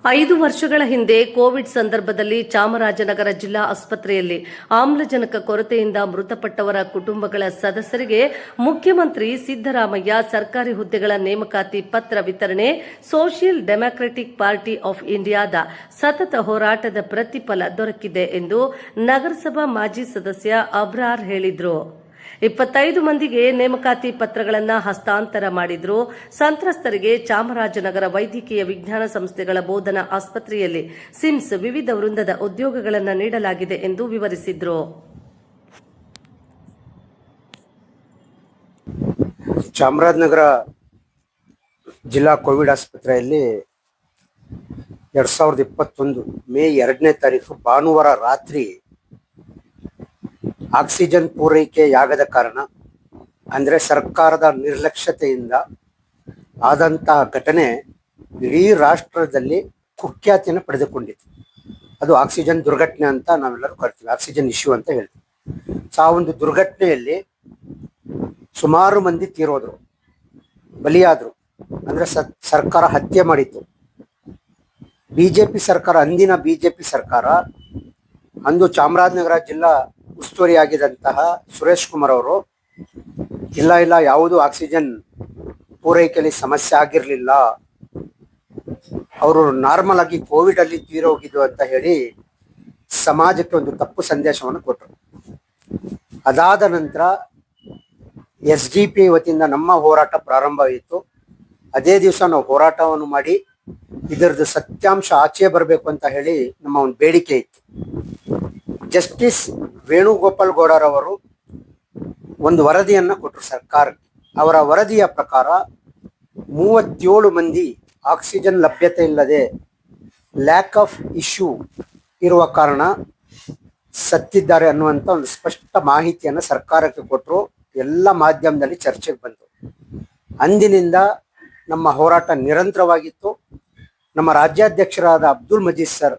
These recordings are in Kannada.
5 ವರ್ಷಗಳ ಹಿಂದೆ ಕೋವಿಡ್ ಸಂದರ್ಭದಲ್ಲಿ ಚಾಮರಾಜನಗರ ಜಿಲ್ಲಾ ಆಸ್ಪತ್ರೆಯಲ್ಲಿ ಆಮ್ಲಜನಕ ಕೊರತೆಯಿಂದ ಮೃತಪಟ್ಟವರ ಕುಟುಂಬಗಳ ಸದಸ್ಯರಿಗೆ ಮುಖ್ಯಮಂತ್ರಿ ಸಿದ್ದರಾಮಯ್ಯ ಸರ್ಕಾರಿ ಹುದ್ದೆಗಳ ನೇಮಕಾತಿ ಪತ್ರ ವಿತರಣೆ ಸೋಷಿಯಲ್ ಡೆಮಾಕ್ರೆಟಿಕ್ ಪಾರ್ಟಿ ಆಫ್ ಇಂಡಿಯಾದ ಸತತ ಹೋರಾಟದ ಪ್ರತಿಫಲ ದೊರಕಿದೆ ಎಂದು ನಗರಸಭಾ ಮಾಜಿ ಸದಸ್ಯ ಅಬ್ರಾರ್ ಹೇಳಿದರು. 25 ಮಂದಿಗೆ ನೇಮಕಾತಿ ಪತ್ರಗಳನ್ನು ಹಸ್ತಾಂತರ ಮಾಡಿದ್ರು. ಸಂತ್ರಸ್ತರಿಗೆ ಚಾಮರಾಜನಗರ ವೈದ್ಯಕೀಯ ವಿಜ್ಞಾನ ಸಂಸ್ಥೆಗಳ ಬೋಧನಾ ಆಸ್ಪತ್ರೆಯಲ್ಲಿ ಸಿಮ್ಸ್ ವಿವಿಧ ವೃಂದದ ಉದ್ಯೋಗಗಳನ್ನು ನೀಡಲಾಗಿದೆ ಎಂದು ವಿವರಿಸಿದ್ರು. ಚಾಮರಾಜನಗರ ಜಿಲ್ಲಾ ಕೋವಿಡ್ ಆಸ್ಪತ್ರೆಯಲ್ಲಿ 2021 ಮೇ 2ನೇ ತಾರೀಕು ಭಾನುವಾರ ರಾತ್ರಿ ಆಕ್ಸಿಜನ್ ಪೂರೈಕೆಯಾಗದ ಕಾರಣ ಅಂದರೆ ಸರ್ಕಾರದ ನಿರ್ಲಕ್ಷ್ಯತೆಯಿಂದ ಆದಂತಹ ಘಟನೆ ಇಡೀ ರಾಷ್ಟ್ರದಲ್ಲಿ ಕುಖ್ಯಾತಿಯನ್ನು ಪಡೆದುಕೊಂಡಿತು. ಅದು ಆಕ್ಸಿಜನ್ ದುರ್ಘಟನೆ ಅಂತ ನಾವೆಲ್ಲರೂ ಕರಿತೀವಿ, ಆಕ್ಸಿಜನ್ ಇಶ್ಯೂ ಅಂತ ಹೇಳ್ತೀವಿ. ಆ ಒಂದು ದುರ್ಘಟನೆಯಲ್ಲಿ ಸುಮಾರು ಮಂದಿ ತೀರೋದ್ರು, ಬಲಿಯಾದರು. ಅಂದರೆ ಸರ್ಕಾರ ಹತ್ಯೆ ಮಾಡಿತ್ತು. ಬಿಜೆಪಿ ಸರ್ಕಾರ, ಅಂದಿನ ಬಿಜೆಪಿ ಸರ್ಕಾರ, ಅಂದು ಚಾಮರಾಜನಗರ ಜಿಲ್ಲಾ ಉಸ್ತುವಾರಿಯಾಗಿದ್ದಂತಹ ಸುರೇಶ್ ಕುಮಾರ್ ಅವರು ಇಲ್ಲ ಯಾವುದು ಆಕ್ಸಿಜನ್ ಪೂರೈಕೆಯಲ್ಲಿ ಸಮಸ್ಯೆ ಆಗಿರಲಿಲ್ಲ, ಅವರು ನಾರ್ಮಲ್ ಆಗಿ ಕೋವಿಡ್ ಅಲ್ಲಿ ತೀರೋಗಿದ್ದು ಅಂತ ಹೇಳಿ ಸಮಾಜಕ್ಕೆ ಒಂದು ತಪ್ಪು ಸಂದೇಶವನ್ನು ಕೊಟ್ಟರು. ಅದಾದ ನಂತರ SDP ವತಿಯಿಂದ ನಮ್ಮ ಹೋರಾಟ ಪ್ರಾರಂಭವಾಯಿತು. ಅದೇ ದಿವಸ ನಾವು ಹೋರಾಟವನ್ನು ಮಾಡಿ ಇದರದ್ದು ಸತ್ಯಾಂಶ ಆಚೆ ಬರಬೇಕು ಅಂತ ಹೇಳಿ ನಮ್ಮ ಒಂದು ಬೇಡಿಕೆ ಇತ್ತು. ಜಸ್ಟಿಸ್ ವೇಣುಗೋಪಾಲ್ ಗೌಡರವರು ಒಂದು ವರದಿಯನ್ನು ಕೊಟ್ಟರು ಸರ್ಕಾರಕ್ಕೆ. ಅವರ ವರದಿಯ ಪ್ರಕಾರ 37 ಮಂದಿ ಆಕ್ಸಿಜನ್ ಲಭ್ಯತೆ ಇಲ್ಲದೆ ಲ್ಯಾಕ್ ಆಫ್ ಇಶ್ಯೂ ಇರುವ ಕಾರಣ ಸತ್ತಿದ್ದಾರೆ ಅನ್ನುವಂಥ ಒಂದು ಸ್ಪಷ್ಟ ಮಾಹಿತಿಯನ್ನು ಸರ್ಕಾರಕ್ಕೆ ಕೊಟ್ಟರು. ಎಲ್ಲ ಮಾಧ್ಯಮದಲ್ಲಿ ಚರ್ಚೆಗೆ ಬಂತು. ಅಂದಿನಿಂದ ನಮ್ಮ ಹೋರಾಟ ನಿರಂತರವಾಗಿತ್ತು. ನಮ್ಮ ರಾಜ್ಯಾಧ್ಯಕ್ಷರಾದ ಅಬ್ದುಲ್ ಮಜೀದ್ ಸರ್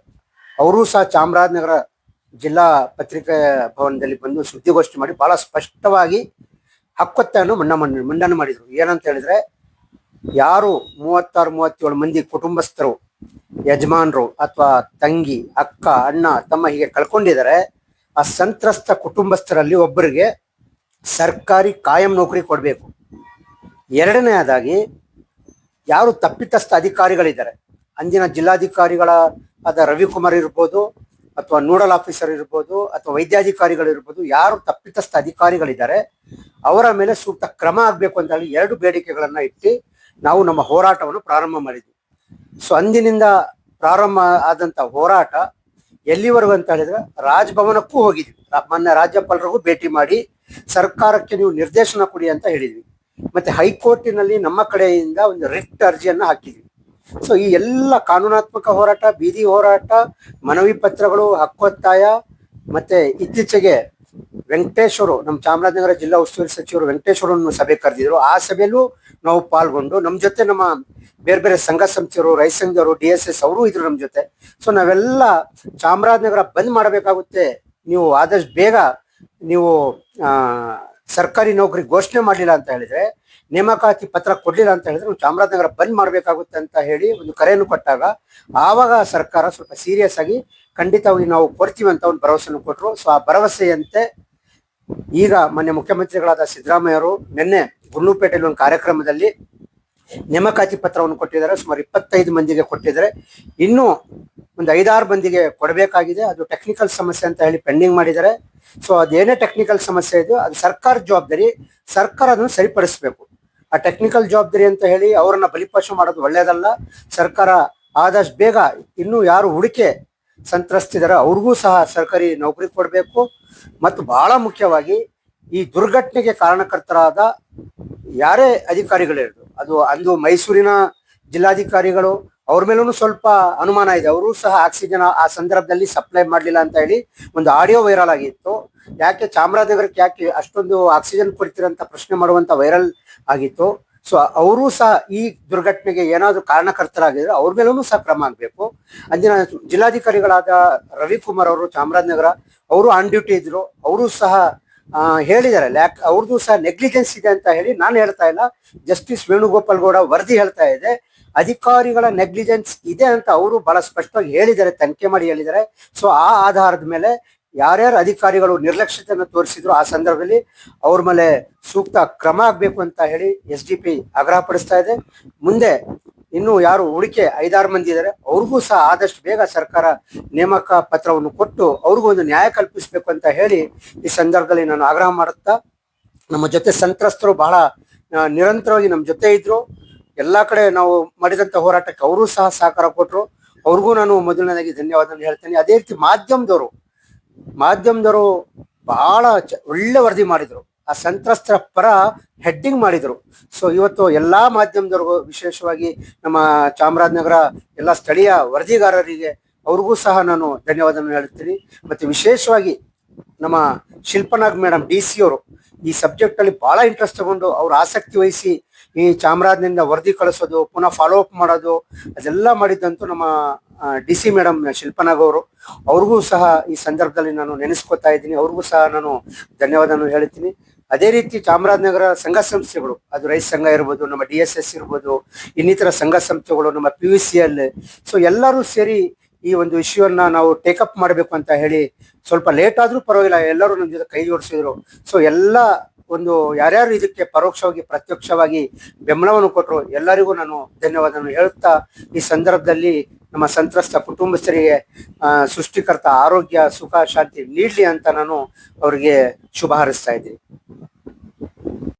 ಅವರೂ ಸಹ ಚಾಮರಾಜನಗರ ಜಿಲ್ಲಾ ಪತ್ರಿಕಾ ಭವನದಲ್ಲಿ ಬಂದು ಸುದ್ದಿಗೋಷ್ಠಿ ಮಾಡಿ ಬಹಳ ಸ್ಪಷ್ಟವಾಗಿ ಹಕ್ಕೊತ್ತಾಯನ್ನು ಮಂಡನೆ ಮಾಡಿದರು. ಏನಂತ ಹೇಳಿದ್ರೆ, ಯಾರು 36-37 ಮಂದಿ ಕುಟುಂಬಸ್ಥರು, ಯಜಮಾನರು ಅಥವಾ ತಂಗಿ, ಅಕ್ಕ, ಅಣ್ಣ, ತಮ್ಮ ಹೀಗೆ ಕಳ್ಕೊಂಡಿದ್ದಾರೆ, ಆ ಸಂತ್ರಸ್ತ ಕುಟುಂಬಸ್ಥರಲ್ಲಿ ಒಬ್ಬರಿಗೆ ಸರ್ಕಾರಿ ಕಾಯಂ ನೌಕರಿ ಕೊಡಬೇಕು. ಎರಡನೆಯದಾಗಿ, ಯಾರು ತಪ್ಪಿತಸ್ಥ ಅಧಿಕಾರಿಗಳಿದ್ದಾರೆ, ಅಂದಿನ ಜಿಲ್ಲಾಧಿಕಾರಿಗಳಾದ ರವಿಕುಮಾರ್ ಇರ್ಬೋದು, ಅಥವಾ ನೋಡಲ್ ಆಫೀಸರ್ ಇರ್ಬೋದು, ಅಥವಾ ವೈದ್ಯಾಧಿಕಾರಿಗಳಿರ್ಬೋದು, ಯಾರು ತಪ್ಪಿತಸ್ಥ ಅಧಿಕಾರಿಗಳಿದ್ದಾರೆ ಅವರ ಮೇಲೆ ಸೂಕ್ತ ಕ್ರಮ ಆಗಬೇಕು ಅಂತ ಹೇಳಿ 2 ಬೇಡಿಕೆಗಳನ್ನು ಇಟ್ಟು ನಾವು ನಮ್ಮ ಹೋರಾಟವನ್ನು ಪ್ರಾರಂಭ ಮಾಡಿದ್ವಿ. ಸೊ ಅಂದಿನಿಂದ ಪ್ರಾರಂಭ ಆದಂಥ ಹೋರಾಟ ಎಲ್ಲಿವರೆಗೂ ಅಂತ ಹೇಳಿದ್ರೆ ರಾಜಭವನಕ್ಕೂ ಹೋಗಿದ್ವಿ. ಮೊನ್ನೆ ರಾಜ್ಯಪಾಲರಿಗೂ ಭೇಟಿ ಮಾಡಿ ಸರ್ಕಾರಕ್ಕೆ ನೀವು ನಿರ್ದೇಶನ ಕೊಡಿ ಅಂತ ಹೇಳಿದ್ವಿ. ಮತ್ತೆ ಹೈಕೋರ್ಟಿನಲ್ಲಿ ನಮ್ಮ ಕಡೆಯಿಂದ ಒಂದು ರಿಟ್ ಅರ್ಜಿಯನ್ನು ಹಾಕಿದ್ವಿ. ಸೊ ಈ ಎಲ್ಲ ಕಾನೂನಾತ್ಮಕ ಹೋರಾಟ, ಬೀದಿ ಹೋರಾಟ, ಮನವಿ ಪತ್ರಗಳು, ಹಕ್ಕೊತ್ತಾಯ, ಮತ್ತೆ ಇತ್ತೀಚೆಗೆ ವೆಂಕಟೇಶ್ವರು, ನಮ್ಮ ಚಾಮರಾಜನಗರ ಜಿಲ್ಲಾ ಉಸ್ತುವಾರಿ ಸಚಿವರು ವೆಂಕಟೇಶ್ವರನ್ನು ಸಭೆ ಕರೆದಿದ್ರು. ಆ ಸಭೆಯಲ್ಲೂ ನಾವು ಪಾಲ್ಗೊಂಡು, ನಮ್ಮ ಜೊತೆ ನಮ್ಮ ಬೇರೆ ಬೇರೆ ಸಂಘ ಸಂಸ್ಥೆಯವರು, ರೈತ ಸಂಘದವರು, DSS ಅವರು ಇದ್ರು ನಮ್ಮ ಜೊತೆ. ಸೊ ನಾವೆಲ್ಲ ಚಾಮರಾಜನಗರ ಬಂದ್ ಮಾಡಬೇಕಾಗುತ್ತೆ, ನೀವು ಆದಷ್ಟು ಬೇಗ ನೀವು ಸರ್ಕಾರಿ ನೌಕರಿ ಘೋಷಣೆ ಮಾಡಲಿಲ್ಲ ಅಂತ ಹೇಳಿದ್ರೆ, ನೇಮಕಾತಿ ಪತ್ರ ಕೊಡ್ಲಿಲ್ಲ ಅಂತ ಹೇಳಿದ್ರೆ ನಾವು ಚಾಮರಾಜನಗರ ಬಂದ್ ಮಾಡಬೇಕಾಗುತ್ತೆ ಅಂತ ಹೇಳಿ ಒಂದು ಕರೆಯನ್ನು ಕೊಟ್ಟಾಗ ಆವಾಗ ಸರ್ಕಾರ ಸ್ವಲ್ಪ ಸೀರಿಯಸ್ ಆಗಿ ಖಂಡಿತವಾಗಿ ನಾವು ಕೊಡ್ತೀವಿ ಅಂತ ಒಂದು ಭರವಸೆಯನ್ನು ಕೊಟ್ಟರು. ಸೊ ಆ ಭರವಸೆಯಂತೆ ಈಗ ಮೊನ್ನೆ ಮುಖ್ಯಮಂತ್ರಿಗಳಾದ ಸಿದ್ದರಾಮಯ್ಯವರು ನಿನ್ನೆ ಗುಂಡ್ಲುಪೇಟೆಯಲ್ಲಿ ಒಂದು ಕಾರ್ಯಕ್ರಮದಲ್ಲಿ ನೇಮಕಾತಿ ಪತ್ರವನ್ನು ಕೊಟ್ಟಿದ್ದಾರೆ. ಸುಮಾರು 25 ಮಂದಿಗೆ ಕೊಟ್ಟಿದ್ದಾರೆ. ಇನ್ನೂ ಒಂದು 5-6 ಮಂದಿಗೆ ಕೊಡಬೇಕಾಗಿದೆ. ಅದು ಟೆಕ್ನಿಕಲ್ ಸಮಸ್ಯೆ ಅಂತ ಹೇಳಿ ಪೆಂಡಿಂಗ್ ಮಾಡಿದ್ದಾರೆ. ಸೊ ಅದೇನೇ ಟೆಕ್ನಿಕಲ್ ಸಮಸ್ಯೆ ಇದೆಯೋ ಅದು ಸರ್ಕಾರದ ಜವಾಬ್ದಾರಿ, ಸರ್ಕಾರ ಅದನ್ನು ಸರಿಪಡಿಸಬೇಕು. ಆ ಟೆಕ್ನಿಕಲ್ ಜವಾಬ್ದಾರಿ ಅಂತ ಹೇಳಿ ಅವರನ್ನ ಬಲಿಪಶು ಮಾಡೋದು ಒಳ್ಳೆಯದಲ್ಲ. ಸರ್ಕಾರ ಆದಷ್ಟು ಬೇಗ ಇನ್ನೂ ಯಾರು ಹುಡುಕೆ ಸಂತ್ರಸ್ತಿದ್ದಾರೆ ಅವ್ರಿಗೂ ಸಹ ಸರ್ಕಾರಿ ನೌಕರಿ ಕೊಡಬೇಕು. ಮತ್ತು ಬಹಳ ಮುಖ್ಯವಾಗಿ ಈ ದುರ್ಘಟನೆಗೆ ಕಾರಣಕರ್ತರಾದ ಯಾರೇ ಅಧಿಕಾರಿಗಳಿರೋದು, ಅದು ಅಂದು ಮೈಸೂರಿನ ಜಿಲ್ಲಾಧಿಕಾರಿಗಳು, ಅವ್ರ ಮೇಲೂ ಸ್ವಲ್ಪ ಅನುಮಾನ ಇದೆ. ಅವರು ಸಹ ಆಕ್ಸಿಜನ್ ಆ ಸಂದರ್ಭದಲ್ಲಿ ಸಪ್ಲೈ ಮಾಡಲಿಲ್ಲ ಅಂತ ಹೇಳಿ ಒಂದು ಆಡಿಯೋ ವೈರಲ್ ಆಗಿತ್ತು. ಯಾಕೆ ಚಾಮರಾಜನಗರಕ್ಕೆ ಯಾಕೆ ಅಷ್ಟೊಂದು ಆಕ್ಸಿಜನ್ ಕೊಡ್ತೀರಂತ ಪ್ರಶ್ನೆ ಮಾಡುವಂತ ವೈರಲ್ ಆಗಿತ್ತು. ಸೊ ಅವರು ಸಹ ಈ ದುರ್ಘಟನೆಗೆ ಏನಾದರೂ ಕಾರಣಕರ್ತರಾಗಿದ್ರೆ ಅವ್ರ ಮೇಲೂ ಸಹ ಕ್ರಮ ಆಗಬೇಕು. ಅಂದಿನ ಜಿಲ್ಲಾಧಿಕಾರಿಗಳಾದ ರವಿಕುಮಾರ್ ಅವರು ಚಾಮರಾಜನಗರ, ಅವರು ಆನ್ ಡ್ಯೂಟಿ ಇದ್ರು, ಅವರು ಸಹ ಹೇಳಿದ್ದಾರೆ ಅವ್ರದ್ದು ಸಹ ನೆಗ್ಲಿಜೆನ್ಸ್ ಇದೆ ಅಂತ ಹೇಳಿ ನಾನು ಹೇಳ್ತಾ ಇಲ್ಲ, ಜಸ್ಟಿಸ್ ವೇಣುಗೋಪಾಲ್ ಗೌಡ ವರದಿ ಹೇಳ್ತಾ ಇದೆ. ಅಧಿಕಾರಿಗಳ ನೆಗ್ಲಿಜೆನ್ಸ್ ಇದೆ ಅಂತ ಅವರು ಬಹಳ ಸ್ಪಷ್ಟವಾಗಿ ಹೇಳಿದ್ದಾರೆ, ತನಿಖೆ ಮಾಡಿ ಹೇಳಿದ್ದಾರೆ. ಸೊ ಆ ಆಧಾರದ ಮೇಲೆ ಯಾರ್ಯಾರು ಅಧಿಕಾರಿಗಳು ನಿರ್ಲಕ್ಷ್ಯತೆಯನ್ನು ತೋರಿಸಿದ್ರು ಆ ಸಂದರ್ಭದಲ್ಲಿ ಅವ್ರ ಮೇಲೆ ಸೂಕ್ತ ಕ್ರಮ ಆಗ್ಬೇಕು ಅಂತ ಹೇಳಿ SDP ಆಗ್ರಹ ಪಡಿಸ್ತಾ ಇದೆ. ಮುಂದೆ ಇನ್ನು ಯಾರು ಉಳಿಕೆ 5-6 ಮಂದಿ ಇದ್ದಾರೆ ಅವ್ರಿಗೂ ಸಹ ಆದಷ್ಟು ಬೇಗ ಸರ್ಕಾರ ನೇಮಕ ಪತ್ರವನ್ನು ಕೊಟ್ಟು ಅವ್ರಿಗೂ ಒಂದು ನ್ಯಾಯ ಕಲ್ಪಿಸಬೇಕು ಅಂತ ಹೇಳಿ ಈ ಸಂದರ್ಭದಲ್ಲಿ ನಾನು ಆಗ್ರಹ ಮಾಡುತ್ತಾ, ನಮ್ಮ ಜೊತೆ ಸಂತ್ರಸ್ತರು ಬಹಳ ನಿರಂತರವಾಗಿ ನಮ್ಮ ಜೊತೆ ಇದ್ರು. ಎಲ್ಲಾ ಕಡೆ ನಾವು ಮಾಡಿದಂತ ಹೋರಾಟಕ್ಕೆ ಅವರು ಸಹ ಸಹಕಾರ ಕೊಟ್ಟರು. ಅವ್ರಿಗೂ ನಾನು ಮೊದಲನೇದಾಗಿ ಧನ್ಯವಾದ ಹೇಳ್ತೇನೆ. ಅದೇ ರೀತಿ ಮಾಧ್ಯಮದವರು ಬಹಳ ಒಳ್ಳೆ ವರದಿ ಮಾಡಿದ್ರು, ಆ ಸಂತ್ರಸ್ತರ ಪರ ಹೆಡ್ಡಿಂಗ್ ಮಾಡಿದ್ರು. ಸೊ ಇವತ್ತು ಎಲ್ಲಾ ಮಾಧ್ಯಮದವ್ರಿಗೂ, ವಿಶೇಷವಾಗಿ ನಮ್ಮ ಚಾಮರಾಜನಗರ ಎಲ್ಲ ಸ್ಥಳೀಯ ವರದಿಗಾರರಿಗೆ ಅವ್ರಿಗೂ ಸಹ ನಾನು ಧನ್ಯವಾದ ಹೇಳ್ತೀನಿ. ಮತ್ತೆ ವಿಶೇಷವಾಗಿ ನಮ್ಮ ಶಿಲ್ಪನಾಗ್ ಮೇಡಮ್ DC ಅವರು ಈ ಸಬ್ಜೆಕ್ಟ್ ಅಲ್ಲಿ ಬಹಳ ಇಂಟ್ರೆಸ್ಟ್ ತಗೊಂಡು ಅವ್ರ ಆಸಕ್ತಿ ವಹಿಸಿ ಈ ಚಾಮರಾಜನಿಂದ ವರದಿ ಕಳಿಸೋದು, ಪುನಃ ಫಾಲೋ ಅಪ್ ಮಾಡೋದು ಅದೆಲ್ಲ ಮಾಡಿದ್ದಂತೂ ನಮ್ಮ DC ಮೇಡಮ್ ಶಿಲ್ಪನಾಗ್ ಅವರು. ಅವ್ರಿಗೂ ಸಹ ಈ ಸಂದರ್ಭದಲ್ಲಿ ನಾನು ನೆನೆಸ್ಕೊತಾ ಇದ್ದೀನಿ, ಅವ್ರಿಗೂ ಸಹ ನಾನು ಧನ್ಯವಾದ ಹೇಳ್ತೀನಿ. ಅದೇ ರೀತಿ ಚಾಮರಾಜನಗರ ಸಂಘ ಸಂಸ್ಥೆಗಳು, ಅದು ರೈತ ಸಂಘ ಇರ್ಬೋದು, ನಮ್ಮ DSS ಇರ್ಬೋದು, ಇನ್ನಿತರ ಸಂಘ ಸಂಸ್ಥೆಗಳು, ನಮ್ಮ PVCL, ಸೊ ಎಲ್ಲರೂ ಸೇರಿ ಈ ಒಂದು ವಿಷಯವನ್ನ ನಾವು ಟೇಕಪ್ ಮಾಡಬೇಕು ಅಂತ ಹೇಳಿ ಸ್ವಲ್ಪ ಲೇಟ್ ಆದ್ರೂ ಪರವಾಗಿಲ್ಲ ಎಲ್ಲರೂ ನಮ್ಮ ಜೊತೆ ಕೈ ಜೋಡಿಸಿದ್ರು. ಸೊ ಎಲ್ಲ ಒಂದು ಯಾರ್ಯಾರು ಇದಕ್ಕೆ ಪರೋಕ್ಷವಾಗಿ ಪ್ರತ್ಯಕ್ಷವಾಗಿ ಬೆಂಬಲವನ್ನು ಕೊಟ್ಟರು ಎಲ್ಲರಿಗೂ ನಾನು ಧನ್ಯವಾದ ಹೇಳುತ್ತಾ, ಈ ಸಂದರ್ಭದಲ್ಲಿ ನಮ್ಮ ಸಂತ್ರಸ್ತ ಕುಟುಂಬಸ್ಥರಿಗೆ ಸೃಷ್ಟಿಕರ್ತ ಆರೋಗ್ಯ ಸುಖ ಶಾಂತಿ ನೀಡ್ಲಿ ಅಂತ ನಾನು ಅವರಿಗೆ ಶುಭ ಹಾರೈಸ್ತಾ ಇದ್ದೀನಿ.